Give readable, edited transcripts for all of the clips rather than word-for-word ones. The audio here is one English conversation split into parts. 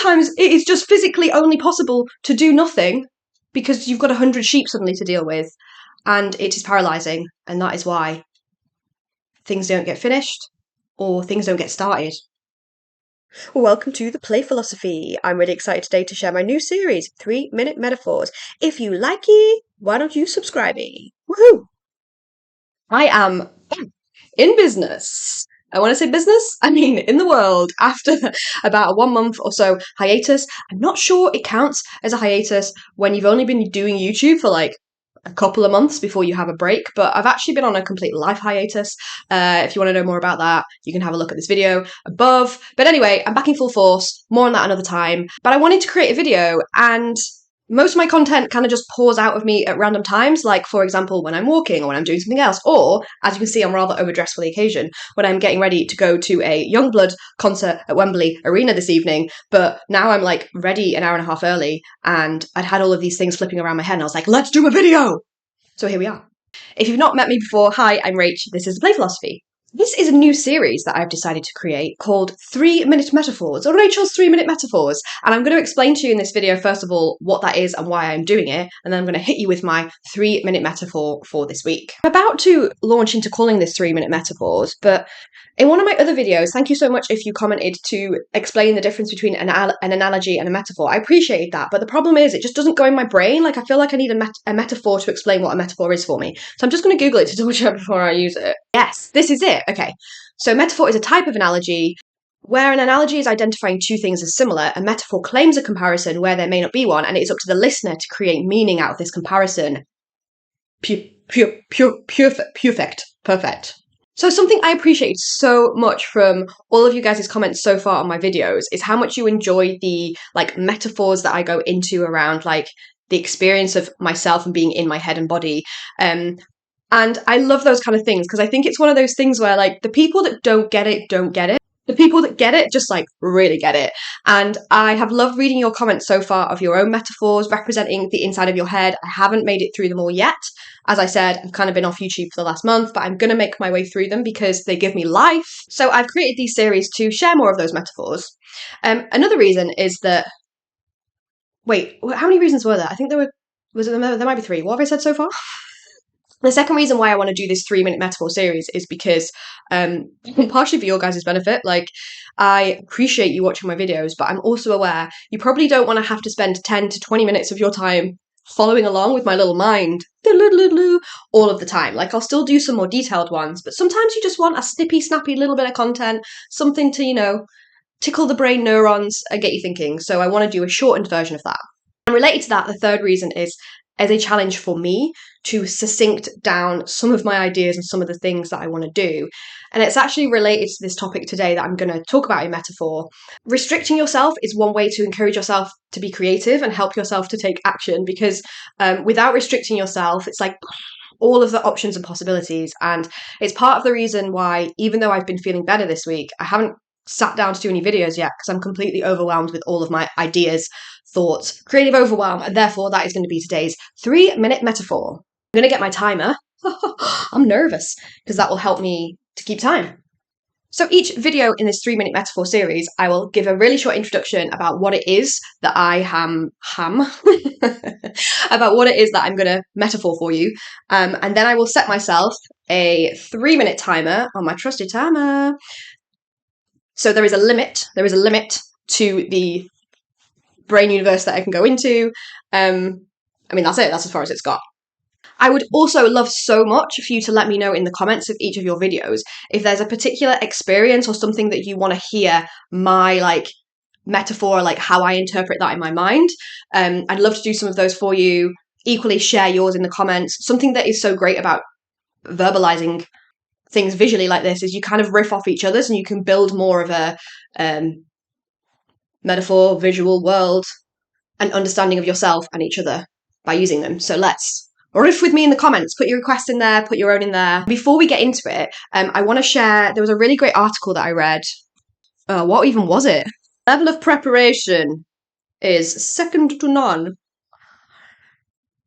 sometimes it is just physically only possible to do nothing because you've got 100 sheep suddenly to deal with, and it is paralysing, and that is why things don't get finished or things don't get started. Welcome to the Play Philosophy. I'm really excited today to share my new series, 3-Minute Metaphors. If you like it, why don't you subscribe me? Woohoo! I am in business. I want to say business, I mean in the world, after about a 1 month or so hiatus. I'm not sure it counts as a hiatus when you've only been doing YouTube for like a couple of months before you have a break, but I've actually been on a complete life hiatus. If you want to know more about that, you can have a look at this video above. But anyway, I'm back in full force, more on that another time. But I wanted to create a video, and most of my content kind of just pours out of me at random times, like, for example, when I'm walking or when I'm doing something else, or, as you can see, I'm rather overdressed for the occasion, when I'm getting ready to go to a Youngblood concert at Wembley Arena this evening, but now I'm, like, ready an hour and a half early, and I'd had all of these things flipping around my head, and I was like, let's do a video! So here we are. If you've not met me before, hi, I'm Rach, this is The Play Philosophy. This is a new series that I've decided to create called 3-Minute Metaphors, or Rachel's 3-Minute Metaphors. And I'm going to explain to you in this video, first of all, what that is and why I'm doing it. And then I'm going to hit you with my 3-minute metaphor for this week. I'm about to launch into calling this 3-minute metaphors, but in one of my other videos, thank you so much if you commented to explain the difference between an analogy and a metaphor. I appreciate that, but the problem is it just doesn't go in my brain. Like, I feel like I need a metaphor to explain what a metaphor is for me. So I'm just going to Google it to double check before I use it. Yes, this is it. Okay, so metaphor is a type of analogy. Where an analogy is identifying two things as similar, a metaphor claims a comparison where there may not be one, and it is up to the listener to create meaning out of this comparison. Perfect. So something I appreciate so much from all of you guys' comments so far on my videos is how much you enjoy the like metaphors that I go into around like the experience of myself and being in my head and body. And I love those kind of things because I think it's one of those things where like the people that don't get it, don't get it. The people that get it just like really get it. And I have loved reading your comments so far of your own metaphors representing the inside of your head. I haven't made it through them all yet. As I said, I've kind of been off YouTube for the last month, but I'm going to make my way through them because they give me life. So I've created these series to share more of those metaphors. Another reason is that, wait, how many reasons were there? I think there might be 3. What have I said so far? The second reason why I want to do this 3-minute metaphor series is because, partially for your guys' benefit, like, I appreciate you watching my videos, but I'm also aware you probably don't want to have to spend 10 to 20 minutes of your time following along with my little mind all of the time. Like, I'll still do some more detailed ones, but sometimes you just want a snippy, snappy little bit of content, something to, you know, tickle the brain neurons and get you thinking. So I want to do a shortened version of that. And related to that, the third reason is as a challenge for me to succinct down some of my ideas and some of the things that I want to do. And it's actually related to this topic today that I'm going to talk about in metaphor. Restricting yourself is one way to encourage yourself to be creative and help yourself to take action, because without restricting yourself, it's like all of the options and possibilities. And it's part of the reason why, even though I've been feeling better this week, I haven't sat down to do any videos yet because I'm completely overwhelmed with all of my ideas, thoughts, creative overwhelm, and therefore that is going to be today's 3-minute metaphor. I'm going to get my timer. I'm nervous because that will help me to keep time. So each video in this 3-minute metaphor series, I will give a really short introduction about what it is that I about what it is that I'm going to metaphor for you. And then I will set myself a 3-minute timer on my trusty timer. So there is a limit to the brain universe that I can go into. I mean, that's it. That's as far as it's got. I would also love so much for you to let me know in the comments of each of your videos if there's a particular experience or something that you want to hear my like metaphor, like how I interpret that in my mind. I'd love to do some of those for you. Equally, share yours in the comments. Something that is so great about verbalizing things visually like this is you kind of riff off each other's and you can build more of a metaphor, visual world, and understanding of yourself and each other by using them. So let's riff with me in the comments. Put your request in there, put your own in there. Before we get into it, I want to share, there was a really great article that I read. What even was it? Level of preparation is second to none.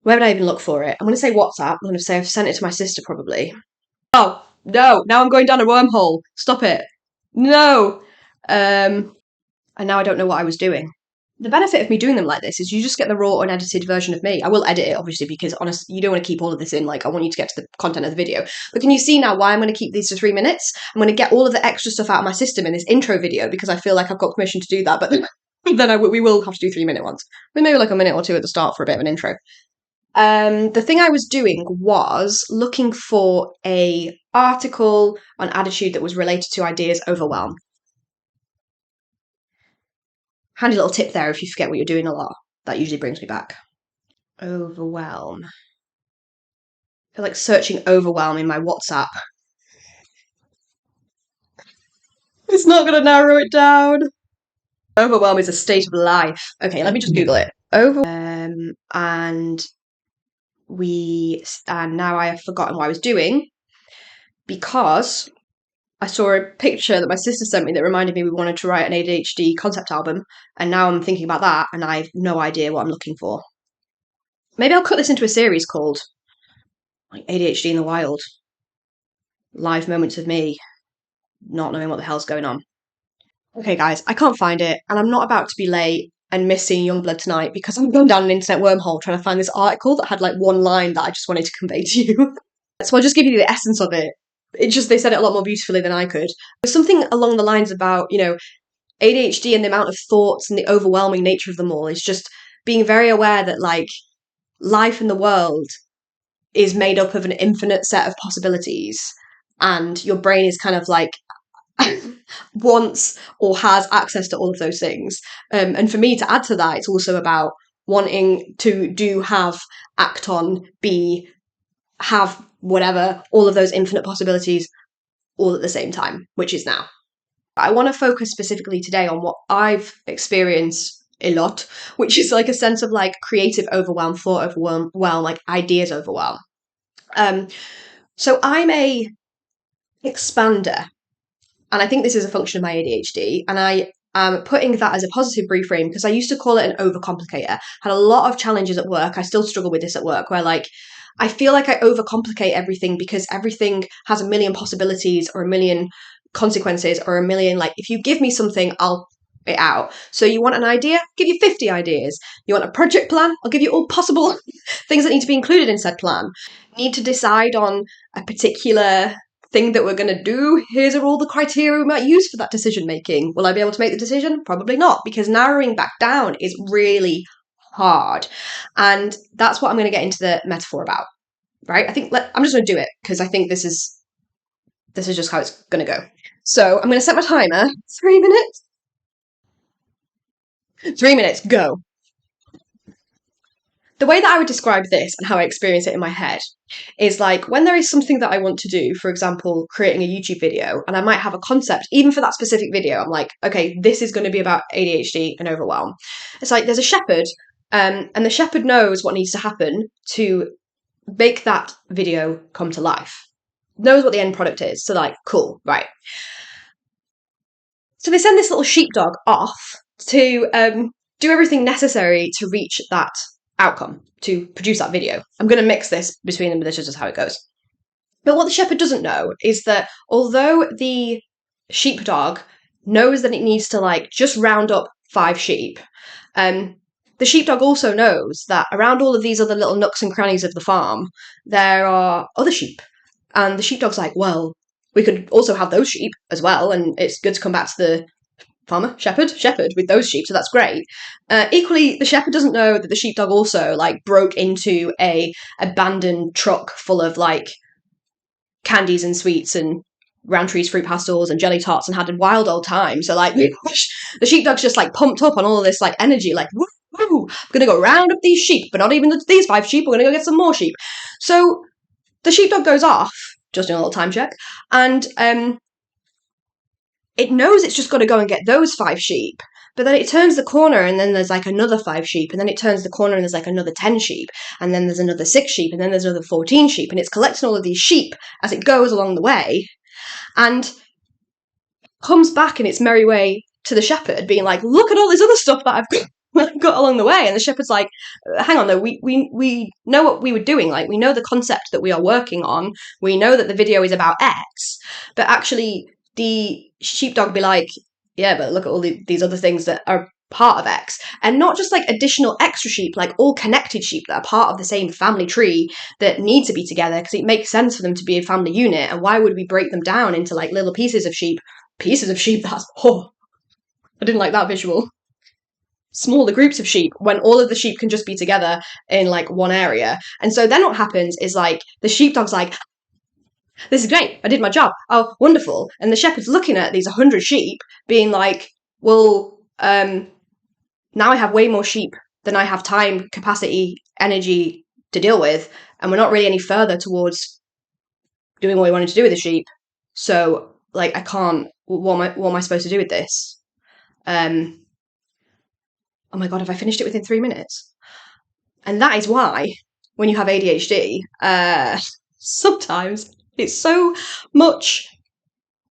Where would I even look for it? I'm going to say WhatsApp. I'm going to say I've sent it to my sister probably. Oh, no, now I'm going down a wormhole. Stop it. No. And now I don't know what I was doing. the benefit of me doing them like this is you just get the raw, unedited version of me. I will edit it, obviously, because honestly, you don't want to keep all of this in. Like, I want you to get to the content of the video. But can you see now why I'm going to keep these to 3 minutes? I'm going to get all of the extra stuff out of my system in this intro video because I feel like I've got permission to do that. But then we will have to do 3 minute ones. But maybe like a minute or two at the start for a bit of an intro. The thing I was doing was looking for a article on attitude that was related to ideas overwhelm. Handy little tip there if you forget what you're doing a lot. That usually brings me back. Overwhelm. I feel like searching overwhelm in my WhatsApp. It's not going to narrow it down. Overwhelm is a state of life. Okay, let me just Google it. Overwhelm. And now I have forgotten what I was doing because I saw a picture that my sister sent me that reminded me we wanted to write an ADHD concept album, and now I'm thinking about that and I have no idea what I'm looking for. Maybe I'll cut this into a series called like ADHD in the Wild. Live moments of me not knowing what the hell's going on. Okay, guys, I can't find it, and I'm not about to be late and miss seeing Youngblood tonight because I'm going down an internet wormhole trying to find this article that had like one line that I just wanted to convey to you. So I'll just give you the essence of it. They said it a lot more beautifully than I could. There's something along the lines about, ADHD and the amount of thoughts and the overwhelming nature of them all is just being very aware that like life in the world is made up of an infinite set of possibilities, and your brain is kind of like wants or has access to all of those things. And for me to add to that, it's also about wanting to do, have, act on, be, have whatever, all of those infinite possibilities all at the same time, which is now. I want to focus specifically today on what I've experienced a lot, which is like a sense of like creative overwhelm, thought overwhelm, like ideas overwhelm. So I'm a expander, and I think this is a function of my ADHD, and I am putting that as a positive reframe because I used to call it an overcomplicator. Had a lot of challenges at work. I still struggle with this at work, where like I feel like I overcomplicate everything because everything has a million possibilities or a million consequences or a million, like, if you give me something, I'll it out. So you want an idea? Give you 50 ideas. You want a project plan? I'll give you all possible things that need to be included in said plan. Need to decide on a particular thing that we're going to do. Here's all the criteria we might use for that decision making. Will I be able to make the decision? Probably not, because narrowing back down is really hard. And that's what I'm going to get into the metaphor about, right? I'm just going to do it because I think this is just how it's going to go. So I'm going to set my timer. 3 minutes. 3 minutes, go. The way that I would describe this and how I experience it in my head is like when there is something that I want to do, for example, creating a YouTube video, and I might have a concept, even for that specific video, I'm like, okay, this is going to be about ADHD and overwhelm. It's like there's a shepherd, and the shepherd knows what needs to happen to make that video come to life. Knows what the end product is. So like, cool, right. So they send this little sheepdog off to do everything necessary to reach that outcome, to produce that video. I'm going to mix this between them, but this is just how it goes. But what the shepherd doesn't know is that although the sheepdog knows that it needs to like just round up 5 sheep, the sheepdog also knows that around all of these other little nooks and crannies of the farm, there are other sheep. And the sheepdog's like, well, we could also have those sheep as well, and it's good to come back to the farmer, shepherd with those sheep, so that's great. Equally, the shepherd doesn't know that the sheepdog also like broke into a abandoned truck full of like candies and sweets and Rowntree's fruit pastels and jelly tarts and had a wild old time. So like the sheepdog's just like pumped up on all of this like energy, like woo, woo, I'm gonna go round up these sheep, but not even these 5 sheep, we're gonna go get some more sheep. So the sheepdog goes off, just doing a little time check, and it knows it's just got to go and get those 5 sheep, but then it turns the corner and then there's like another 5 sheep, and then it turns the corner and there's like another 10 sheep, and then there's another 6 sheep, and then there's another 14 sheep, and it's collecting all of these sheep as it goes along the way, and comes back in its merry way to the shepherd, being like, look at all this other stuff that I've got along the way. And the shepherd's like, hang on though, we know what we were doing, like we know the concept that we are working on, we know that the video is about X, but actually the sheepdog be like, yeah, but look at all these other things that are part of X, and not just like additional extra sheep, like all connected sheep that are part of the same family tree that need to be together because it makes sense for them to be a family unit. And why would we break them down into like little pieces of sheep? That's, oh, I didn't like that visual. Smaller groups of sheep when all of the sheep can just be together in like one area. And so then what happens is like the sheepdog's like, this is great, I did my job, oh wonderful, and the shepherd's looking at these 100 sheep being like, well, now I have way more sheep than I have time, capacity, energy to deal with, and we're not really any further towards doing what we wanted to do with the sheep. So like I can't, what am I supposed to do with this? Oh my god, have I finished it within 3 minutes? And that is why when you have ADHD, sometimes it's so much,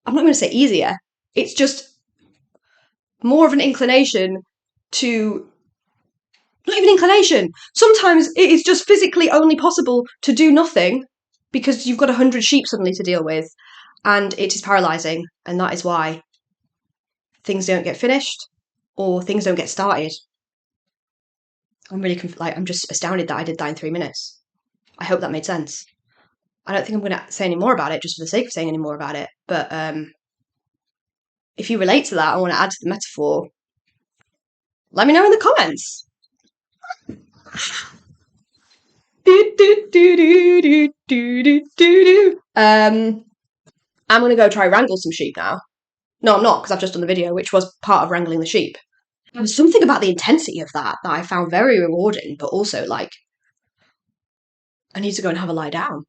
I'm not going to say easier, it's just more of an inclination to, not even inclination, sometimes it is just physically only possible to do nothing because you've got 100 sheep suddenly to deal with, and it is paralysing, and that is why things don't get finished or things don't get started. I'm really I'm just astounded that I did that in 3 minutes. I hope that made sense. I don't think I'm going to say any more about it just for the sake of saying any more about it. But if you relate to that and want to add to the metaphor, let me know in the comments. I'm going to go try wrangle some sheep now. No, I'm not, because I've just done the video, which was part of wrangling the sheep. There was something about the intensity of that I found very rewarding, but also like, I need to go and have a lie down.